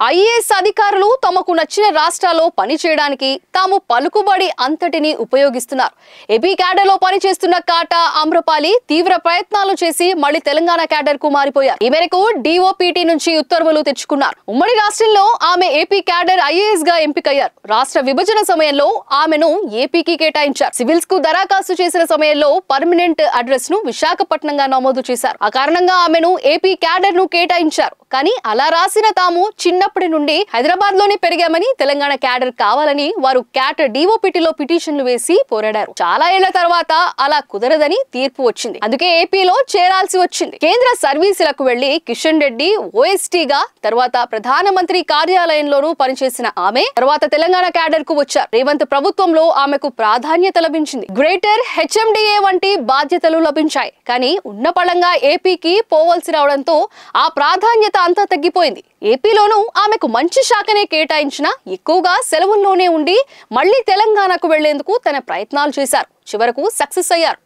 IAS అధికారులు తమకు నచ్చిన రాష్ట్రాల్లో పని చేయడానికి తాము పలుకుబడి అంతటిని ఉపయోగిస్తున్నారు. ఏపీ క్యాడర్ లో పనిచేస్తున్న కాటా ఆమ్రపాలి తీవ్ర ప్రయత్నాలు చేసి మళ్ళీ తెలంగాణ క్యాడర్ కు మారిపోయారు. ఈ మేరకు డిఓపిటి నుంచి ఉత్తర్వులు తెచ్చుకున్నారు. ఉమ్మడి రాష్ట్రంలో ఆమె ఏపీ క్యాడర్ ఐఏఎస్ గా ఎంపికయ్యారు. రాష్ట్ర విభజన సమయంలో ఆమెను ఏపీకి కేటాయించారు. సివిల్స్ కు దరఖాస్తు చేసిన సమయంలో పర్మనెంట్ అడ్రస్ ను విశాఖపట్నంగా నమోదు చేశారు. ఆ కారణంగా ఆమెను ఏపీ క్యాడర్ ను కేటాయించారు. కానీ అలా రాసిన తాము చిన్నప్పటి నుండి హైదరాబాద్ లోనే పెరిగామని, తెలంగాణ క్యాడర్ కావాలని వారు క్యాట్ డిఓపిటిలో పిటిషన్లు వేసి పోరాడారు. చాలా ఏళ్ల తర్వాత అలా కుదరదని తీర్పు వచ్చింది. అందుకే ఏపీలో చేరాల్సి వచ్చింది. కేంద్ర సర్వీసులకు వెళ్లి కిషన్ రెడ్డి ఓఎస్టీ గా, తర్వాత ప్రధానమంత్రి కార్యాలయంలోనూ పనిచేసిన ఆమె తర్వాత తెలంగాణ క్యాడర్ కు వచ్చారు. రేవంత్ ప్రభుత్వంలో ఆమెకు ప్రాధాన్యత లభించింది. గ్రేటర్ హెచ్ఎండిఏ వంటి బాధ్యతలు లభించాయి. కానీ ఉన్న పళంగా ఏపీకి పోవలసి రావడంతో ఆ ప్రాధాన్యత అంతా తగ్గిపోయింది. ఏపీలోనూ ఆమెకు మంచి శాఖనే కేటాయించినా ఎక్కువగా సెలవుల్లోనే ఉండి మళ్లీ తెలంగాణకు వెళ్లేందుకు తన ప్రయత్నాలు చేశారు. చివరకు సక్సెస్ అయ్యారు.